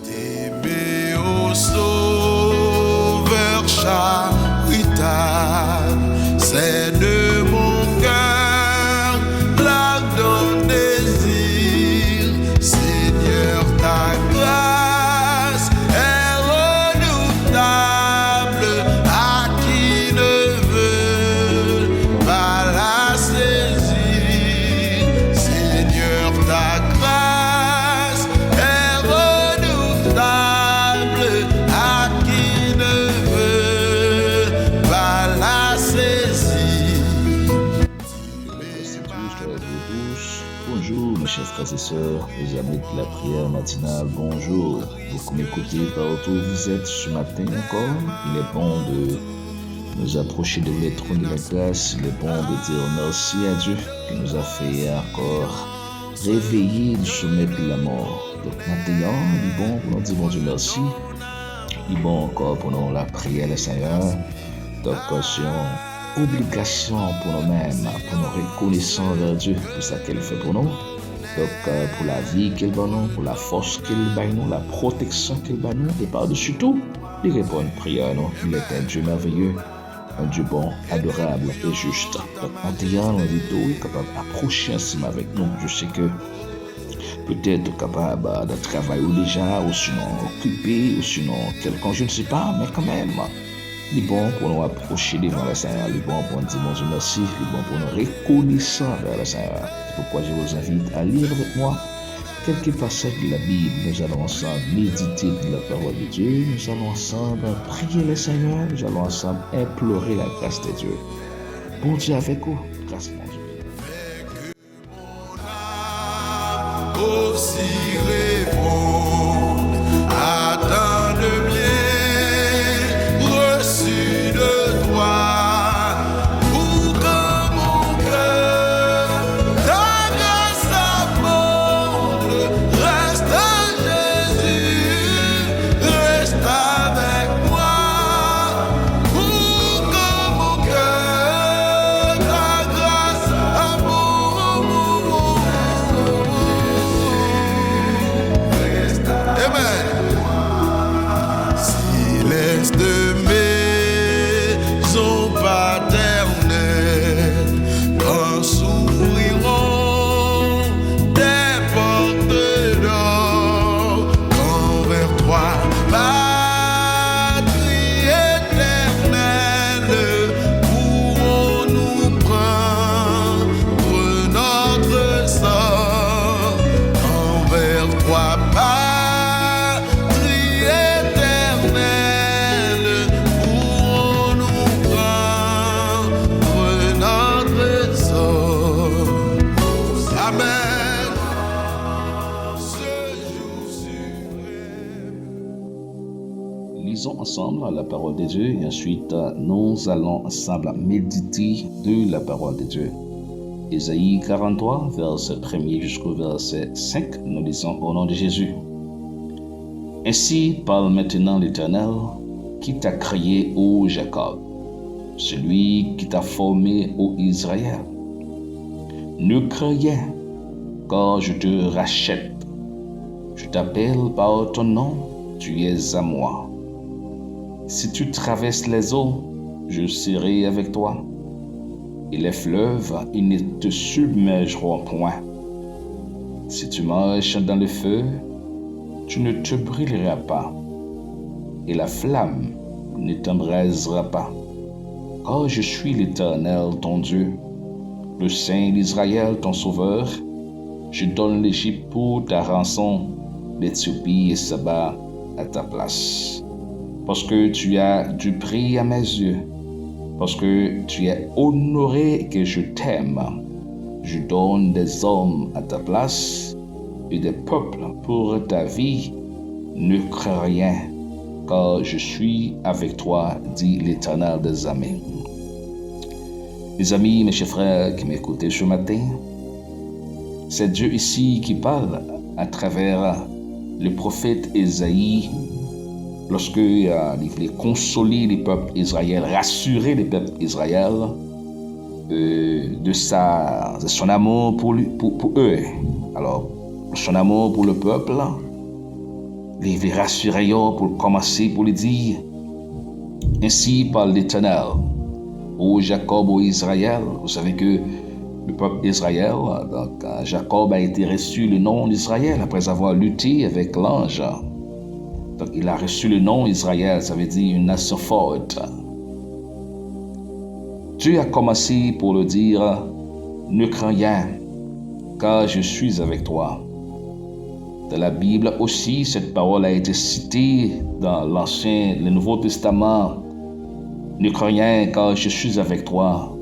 T'aimer au sauveur charitable, c'est de mon cœur l'ardent désir. Seigneur, ta grâce est redoutable, à qui ne veut pas la saisir. Seigneur, ta grâce est redoutable, à qui ne veut pas la saisir. Bonjour mes chers frères et sœurs, les amis de la prière matinale, bonjour. Vous m'écoutez partout où vous êtes ce matin encore. Il est bon de nous approcher de le trône de la grâce. Il est bon de dire merci à Dieu qui nous a fait encore réveiller du sommeil de la mort. Donc maintenant, il est bon pour nous dire bon Dieu merci. Il est bon encore pour nous la prière le Seigneur. Donc c'est une obligation pour nous-mêmes, pour nous reconnaissant vers Dieu pour ce qu'il fait pour nous. Donc pour la vie qu'il donne nous, pour la force qu'il donne nous, la protection qu'il donne nous, et par-dessus tout, il répond à une prière. Non? Il est un Dieu merveilleux, un Dieu bon, adorable et juste. Donc maintenant, on dit tout, il est capable d'approcher ensemble avec nous. Je sais que peut-être capable de travailler déjà, ou sinon occupé, ou sinon quelqu'un, je ne sais pas, mais quand même, il est bon pour nous approcher devant le Seigneur, il est bon pour nous dire mon Dieu merci, il est bon pour nous reconnaissant vers le Seigneur. C'est pourquoi je vous invite à lire avec moi quelques passages de la Bible. Nous allons ensemble méditer de la parole de Dieu, nous allons ensemble prier le Seigneur, nous allons ensemble implorer la grâce de Dieu. Bon Dieu avec vous, grâce mon Dieu. Aussi répondre à tant de bien reçu de toi, pour que mon cœur ta grâce abonde. Reste Jésus, reste avec moi, pour que mon cœur ta grâce abonde. Amen. Silence de maison paternelle, quand s'ouvriront des portes d'or, quand vers toi, patrie éternelle, pourrons-nous prendre notre sort, quand vers toi, patrie éternelle, pourrons-nous prendre notre sort. Amen. Ce jour suprême. Lisons ensemble la parole de Dieu et ensuite nous allons ensemble méditer de la parole de Dieu. Ésaïe 43, verset 1er jusqu'au verset 5, nous lisons au nom de Jésus. Ainsi parle maintenant l'Éternel qui t'a créé, ô Jacob, celui qui t'a formé, ô Israël. Ne crains rien, car je te rachète. Je t'appelle par ton nom, tu es à moi. Si tu traverses les eaux, je serai avec toi. Et les fleuves, ils ne te submergeront point. Si tu marches dans le feu, tu ne te brûleras pas. Et la flamme ne t'embrasera pas. Car je suis l'Éternel, ton Dieu, le Saint d'Israël, ton Sauveur. Je donne l'Égypte pour ta rançon, l'Éthiopie et Saba à ta place. Parce que tu as du prix à mes yeux, parce que tu es honoré et que je t'aime, je donne des hommes à ta place et des peuples pour ta vie. Ne crains rien, car je suis avec toi, dit l'Éternel des armées. Mes amis, mes chers frères qui m'écoutez ce matin, c'est Dieu ici qui parle à travers le prophète Ésaïe lorsque il voulait consoler les peuples Israël, rassurer les peuples Israël de son amour pour eux. Alors, son amour pour le peuple les rassurer pour commencer, pour lui dire, ainsi parle l'Éternel, ô Jacob, ô Israël. Vous savez que le peuple d'Israël, donc Jacob a été reçu le nom d'Israël après avoir lutté avec l'ange. Donc il a reçu le nom Israël, ça veut dire une nation forte. Dieu a commencé pour le dire, ne crains rien, car je suis avec toi. Dans la Bible aussi, cette parole a été citée dans le Nouveau Testament. Ne crains rien, car je suis avec toi.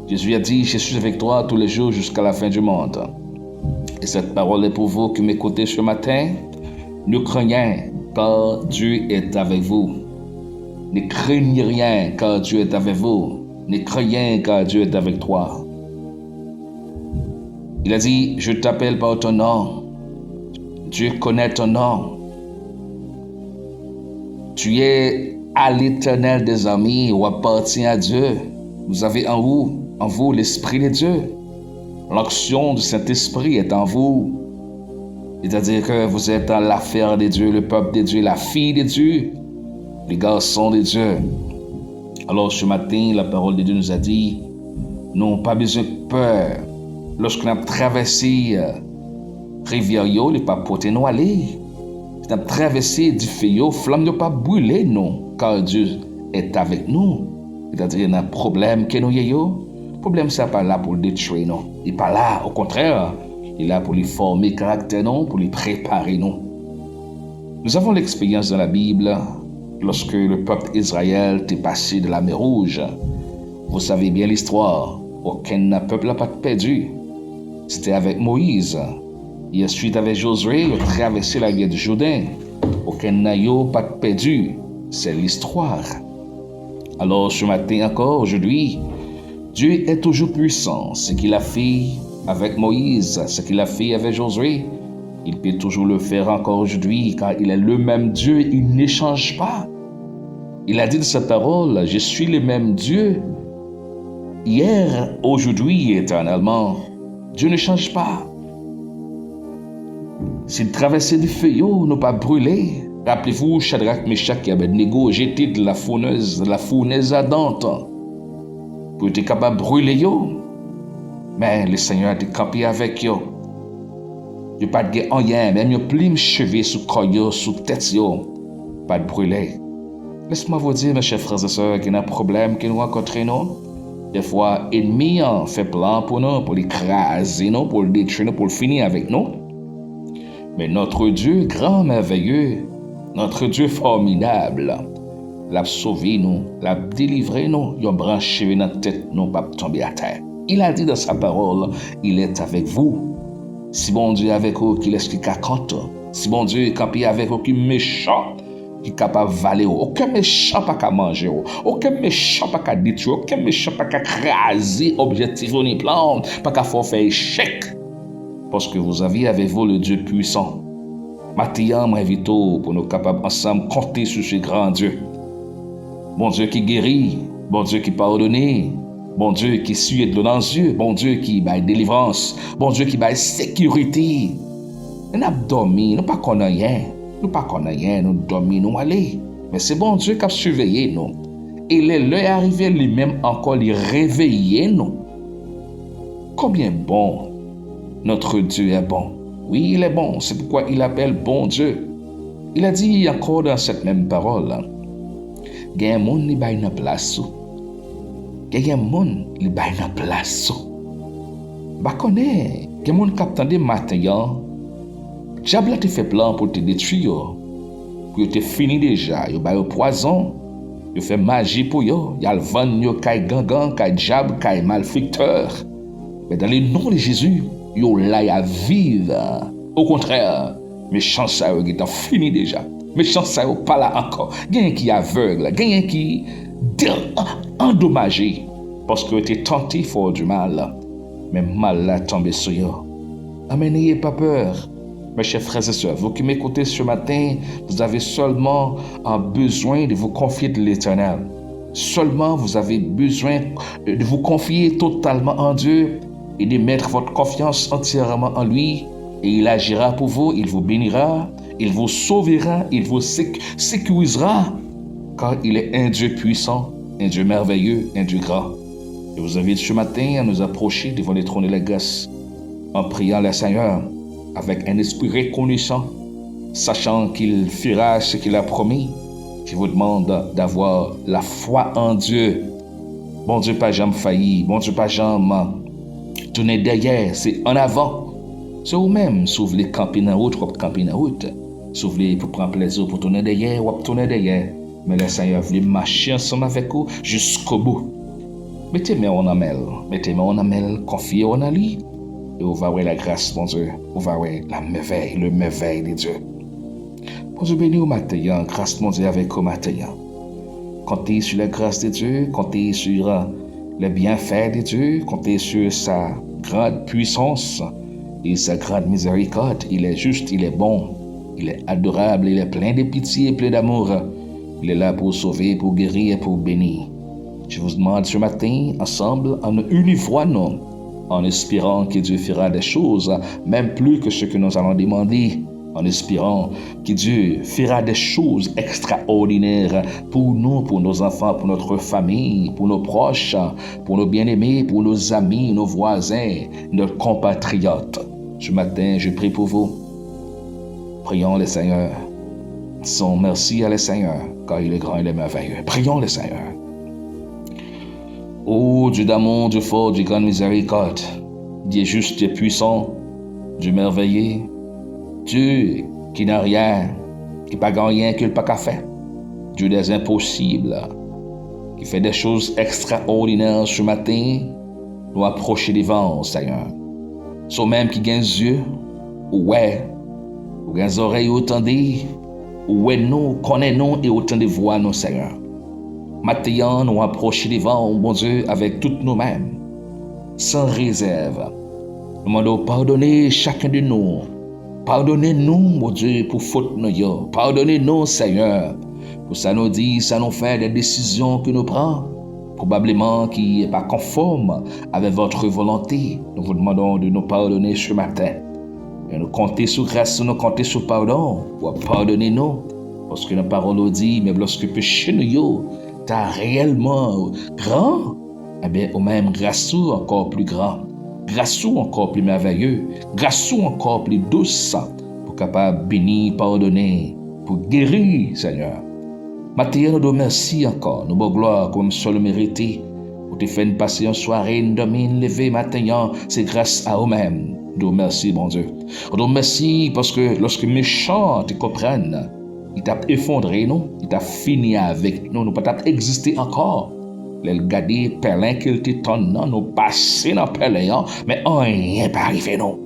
Jésus a dit, je suis avec toi tous les jours jusqu'à la fin du monde. Et cette parole est pour vous qui m'écoutez ce matin. Ne craignez rien, car Dieu est avec vous. Ne craignez rien, car Dieu est avec vous. Ne craignez rien, car Dieu est avec toi. Il a dit, je t'appelle par ton nom. Dieu connaît ton nom. Tu es à l'Éternel des amis ou appartiens à Dieu. Vous avez en vous l'Esprit de Dieu. L'onction du Saint-Esprit est en vous. C'est-à-dire que vous êtes dans l'affaire de Dieu, le peuple de Dieu, la fille de Dieu, les garçons de Dieu. Alors ce matin, la parole de Dieu nous a dit, non, pas besoin de peur. Lorsqu'on a traversé rivière, il n'est pas porté nous aller. On a traversé du feu, flamme ne pas brûler non, car Dieu est avec nous. C'est-à-dire il y a un problème que nous avons. Le problème, c'est pas là pour le détruire, non. Il n'est pas là, au contraire. Il est là pour lui former caractère, non, pour lui préparer, non. Nous avons l'expérience dans la Bible, lorsque le peuple Israël est passé de la mer Rouge. Vous savez bien l'histoire. Aucun peuple n'a pas perdu. C'était avec Moïse. Et ensuite, avec Josué, il a traversé la rivière du Jourdain. Aucun n'a pas perdu. C'est l'histoire. Alors, ce matin encore, aujourd'hui, Dieu est toujours puissant. Ce qu'il a fait avec Moïse, ce qu'il a fait avec Josué, il peut toujours le faire encore aujourd'hui, car il est le même Dieu, il ne change pas. Il a dit de sa parole, je suis le même Dieu, hier, aujourd'hui, éternellement. Dieu ne change pas. S'il traversait du feu, nous pas brûler. Rappelez-vous, Shadrach, Meshach et Abednego, j'étais de la fournaise ardente pour être capable de brûler. Mais le Seigneur a été campé avec eux. Il n'y a pas de rien, même il y a plus de cheveux sous le sous la tête, pas de brûler. Laisse-moi vous dire, mes chers frères et sœurs, qu'il y a un problème que nous rencontrons. Des fois, l'ennemi fait plan pour nous, pour l'écraser, pour le détruire, pour le finir avec nous. Mais notre Dieu grand, merveilleux, notre Dieu formidable, l'a sauvé nous, l'a délivré nous, il a branché notre tête, nous pas tomber à terre. Il a dit dans sa parole, il est avec vous. Si bon Dieu est avec vous, qu'il est ce qui compte. Si bon Dieu est campé avec vous, qui est méchant, qui est capable de valer. Aucun méchant pas qu'à manger. Aucun méchant pas qu'à détruire. Aucun méchant pas qu'à craser objectif ou ni plan. Pas qu'à faire échec. Parce que vous aviez avec vous le Dieu puissant. Maintenant, m'invite pour nous capables ensemble compter sur ce grand Dieu. Bon Dieu qui guérit. Bon Dieu qui pardonne. Bon Dieu qui suit de l'eau dans les yeux. Bon Dieu qui baille délivrance. Bon Dieu qui baille sécurité. Nous avons dormi, nous ne connaissons rien. Nous ne connaissons rien, nous dormons, nous allons. Mais c'est bon Dieu qui a surveillé nous. Et l'heure arrivée lui-même encore, il réveillait nous. Combien bon notre Dieu est bon. Oui, il est bon. C'est pourquoi il appelle bon Dieu. Il a dit encore dans cette même parole, il y a un monde qui est dans place. Il y a un monde qui est dans place. Je connais. Il y a un monde qui attendait matin. Diable te fait plan pour te détruire. Pour te finir déjà. Il y a un poison. Il fait magie pour eux. Il y a le vent, il y a gangan, il y a diable, il y a malfecteur. Mais dans le nom de Jésus, il y a à vivre. Au contraire, méchant ça est fini déjà. Méchant ça est pas là encore. Il y a un qui est aveugle. Il y a un qui est endommagé. Parce que tu es tenté fort du mal. Mais mal là tombé sur eux. Amen, n'ayez pas peur. Mes chers frères et sœurs, vous qui m'écoutez ce matin, vous avez seulement besoin de vous confier de l'Éternel. Seulement, vous avez besoin de vous confier totalement en Dieu et de mettre votre confiance entièrement en lui Et il agira pour vous, il vous bénira, il vous sauvera, il vous sécurisera, car il est un Dieu puissant, un Dieu merveilleux, un Dieu grand. Je vous invite ce matin à nous approcher devant les trônes de la grâce, en priant le Seigneur avec un esprit reconnaissant, sachant qu'il fera ce qu'il a promis. Je vous demande d'avoir la foi en Dieu. Bon Dieu, pas jamais failli. Bon Dieu, pas jamais tourner derrière. C'est en avant. C'est vous-même. Si vous voulez camper dans la route, vous camper dans la route. Si vous voulez pour prendre plaisir, pour tourner derrière, vous tourner derrière. Mais le Seigneur voulait marcher ensemble avec vous jusqu'au bout. Mettez-moi en amel. Mettez-moi en amel. Confiez en lui. Et vous verrez la grâce, mon Dieu. Vous verrez la merveille, le merveille de Dieu. Bon Dieu, bénis au matin, grâce, mon Dieu, avec au matin. Comptez sur la grâce de Dieu, comptez sur les bienfaits de Dieu, comptez sur sa grande puissance et sa grande miséricorde. Il est juste, il est bon, il est adorable, il est plein de pitié et plein d'amour. Il est là pour sauver, pour guérir et pour bénir. Je vous demande ce matin, ensemble, en uniforme, en espérant que Dieu fera des choses, même plus que ce que nous allons demander, en espérant que Dieu fera des choses extraordinaires pour nous, pour nos enfants, pour notre famille, pour nos proches, pour nos bien-aimés, pour nos amis, nos voisins, nos compatriotes. Ce matin, je prie pour vous. Prions le Seigneur. Disons merci à le Seigneur, car il est grand et il est merveilleux. Prions le Seigneur. Ô Dieu d'amour, Dieu fort, Dieu grande miséricorde, Dieu juste, Dieu puissant, Dieu merveilleux, Dieu qui n'a rien, qui n'a pas rien qu'il n'a pas qu'à faire. Dieu des impossibles, qui fait des choses extraordinaires ce matin, nous approcher devant, Seigneur. Ceux même qui gagnent des yeux, ouais, ou gagnent des oreilles autant ouais, nous connaissons et autant de voix, nous, Seigneur. Maintenant, nous approcher devant, bon Dieu, avec toutes nous-mêmes, sans réserve. Nous demandons pardonner chacun de nous. Pardonnez-nous, mon Dieu, pour faute nous. Pardonnez-nous, Seigneur, pour ça nous dit, ça nous fait des décisions que nous prenons, probablement qui n'est pas conforme avec votre volonté. Nous vous demandons de nous pardonner ce matin. Et nous comptons sur grâce, nous comptons sur pardon, pour pardonner nous. Parce que la parole nous dit, mais lorsque péché nous, t'as réellement grand, eh bien, au même grâce encore plus grand. Grâce encore plus merveilleux, grâce encore plus douce, pour capable bénir, pardonner, pour guérir, Seigneur. Maintenant, nous te merci encore, nous bonne gloire comme seul mérité, pour te faire une passer en soirée, une demi, une levée, maintenant, c'est grâce à eux-mêmes. Nous te merci, mon Dieu. Nous te merci parce que lorsque les méchants te comprennent, ils t'ont effondré, nous, ils t'ont fini avec nous, nous ne pouvons pas exister encore. Les garder pelin qu'il te tonne, nous passer dans pelin, mais rien pas arrivé nous.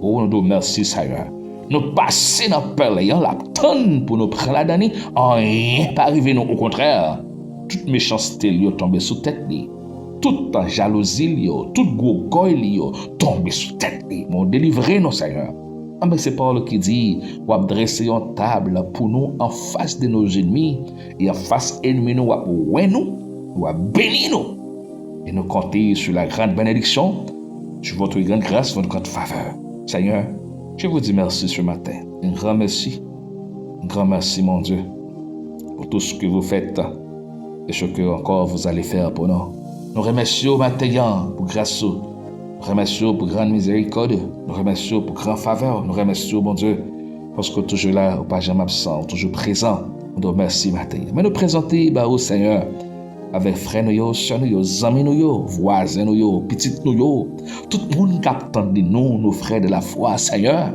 Oh, nous te merci, Seigneur. Nous passer dans pelin, la tonne pour nous prendre la dernière, rien pas arrivé nous. Au contraire, toute méchanceté lui tombé sous tête lui. Toute jalousie lui, toute gogoille lui tombé sous tête lui. Mon délivré nous, Seigneur. Ah, mais c'est Paul qui dit, on va dresser une table pour nous en face de nos ennemis et en face ennemis nous, on va bénir nous. Et nous compter sur la grande bénédiction, sur votre grande grâce, votre grande faveur. Seigneur, je vous dis merci ce matin. Un grand merci, mon Dieu, pour tout ce que vous faites et ce que encore vous allez faire pour nous. Nous remercions matin pour grâce. Nous remercions pour grande miséricorde. Nous remercions pour grande faveur. Nous remercions, mon Dieu, parce que toujours là, pas jamais absent, toujours présent. Nous te remercions matin. Mais nous présenter au Seigneur avec frères nous, soeurs nous, amis nous, voisins nous, petites nous, tout le monde qui attend de nous, nos frères de la foi, Seigneur,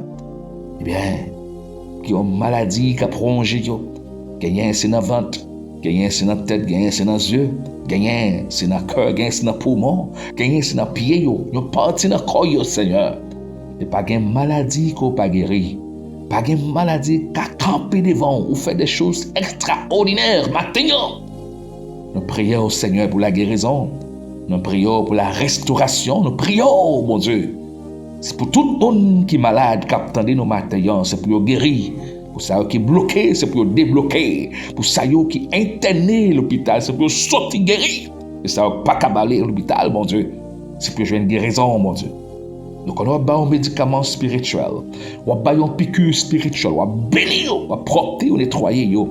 eh bien, qui ont maladie, qui ont prolongé, qui ont c'est dans le ventre, qui c'est dans la tête, qui c'est dans les yeux, qui c'est dans le cœur, qui c'est dans le poumon, qui c'est dans le pied, qui ont parti dans le corps, Seigneur. Et pas de maladie qui n'a pas guéri, pas de maladie qui a campé devant, ou fait des choses extraordinaires, maintenant. Nous prions au Seigneur pour la guérison. Nous prions pour la restauration. Nous prions, mon Dieu. C'est pour tout le monde qui est malade, qui attend nos matins. C'est pour guérir. Pour ça qui est bloqué, c'est pour débloquer. Pour ça qui est interné à l'hôpital, c'est pour sortir guéri. Et ça pas cabaler à l'hôpital, mon Dieu. C'est pour jouer une guérison, mon Dieu. Nous connaissons un médicament spirituel, ou un piqûre spirituel, ou béni, ou propter, ou nettoyer, ou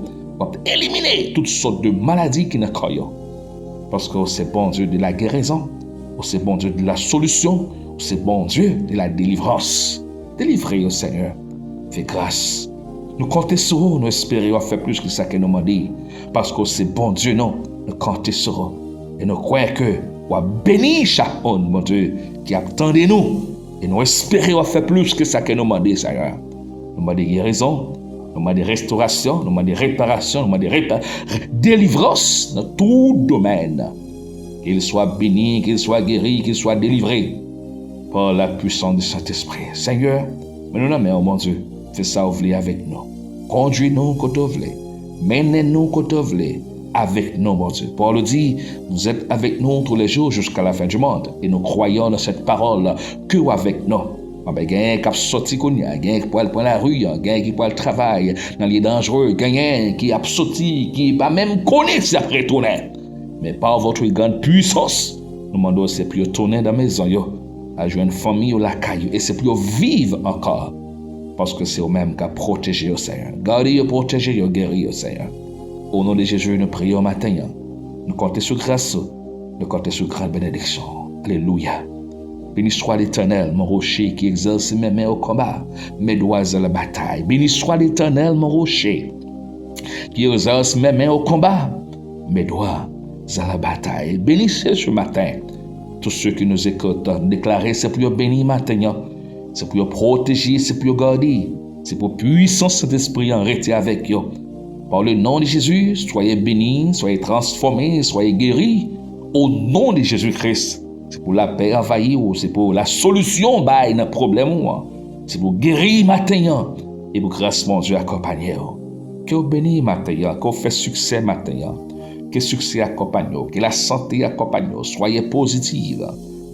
éliminer toutes sortes de maladies qui ne croient. Parce que c'est bon Dieu de la guérison, c'est bon Dieu de la solution, c'est bon Dieu de la délivrance. Délivrez au Seigneur. Fais grâce. Nous comptons sur vous, nous espérons faire plus que ça que nous m'a dit. Parce que c'est bon Dieu, non. Nous comptons sur vous. Et nous croyons que vous béni chaque monde, mon Dieu, qui attend de nous. Et nous espérons faire plus que ça que nous m'a dit, Seigneur. Nous m'a dit guérison, nous m'a dit restauration, nous m'a dit réparation, nous m'a dit délivrance dans tout domaine. Qu'il soit béni, qu'il soit guéri, qu'il soit délivré par la puissance du Saint-Esprit. Seigneur, mais nous n'aimons, mon Dieu, fais ça vous voulez avec nous. Conduis-nous quand vous voulez. Menez-nous quand vous voulez. Avec nous, mon Dieu. Paul dit, vous êtes avec nous tous les jours jusqu'à la fin du monde. Et nous croyons dans cette parole que avec nous. Il y a qui sorti, il y a qui peut aller la rue, il y a qui peut aller travail, dans les dangereux, il y a qui a sorti, qui va même connaître si après retourner. Mais par votre grande puissance, nous demandons c'est plus retourner dans la maison, à jouer une famille ou la caillou, et c'est plus vivre encore. Parce que c'est eux-mêmes qui protégé au Seigneur. Gardez, protégez, guérir au Seigneur. Au nom de Jésus, nous prions matin. Nous comptons sur grâce, nous comptons sur grande bénédiction. Alléluia. Béni soit l'Éternel, mon rocher, qui exerce mes mains au combat, mes doigts à la bataille. Béni soit l'Éternel, mon rocher, qui exerce mes mains au combat, mes doigts à la bataille. Bénissez ce matin tous ceux qui nous écoutent. Déclarer, c'est pour bénir matin. C'est pour protéger, c'est pour garder. C'est pour puissance d'esprit en rester avec eux. Par le nom de Jésus, soyez bénis, soyez transformés, soyez guéris. Au nom de Jésus-Christ. C'est pour la paix envahie, c'est pour la solution à un problème. C'est pour guérir matin. Et pour grâce, mon Dieu, accompagner. Que vous bénissez matin, que vous faites succès matin. Que succès accompagne, que la santé accompagne. Soyez positifs.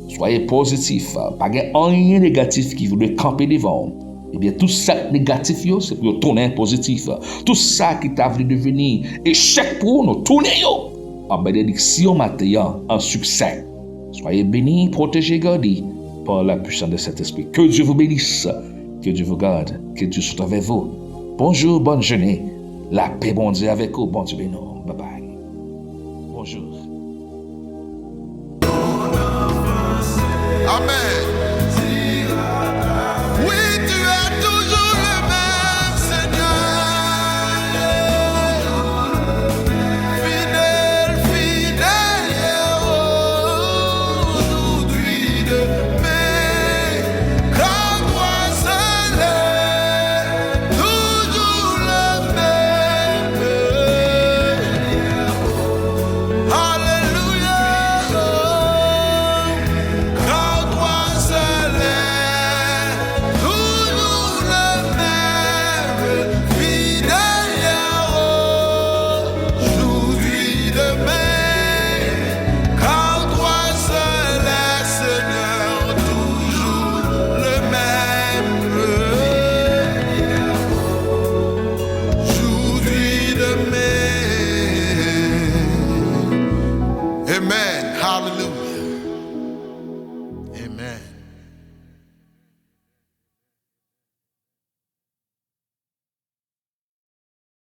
Soyez positifs. Pas rien négatif qui vous camper devant. Eh bien, tout ça négatif, c'est pour tourner positif. Tout ça qui t'a voulu devenir échec pour nous, tourner en bénédiction matin, en succès. Soyez bénis, protégés, gardés par la puissance de cet esprit. Que Dieu vous bénisse, que Dieu vous garde, que Dieu soit avec vous. Bonjour, bonne journée. La paix, bon Dieu avec vous, bon Dieu béni.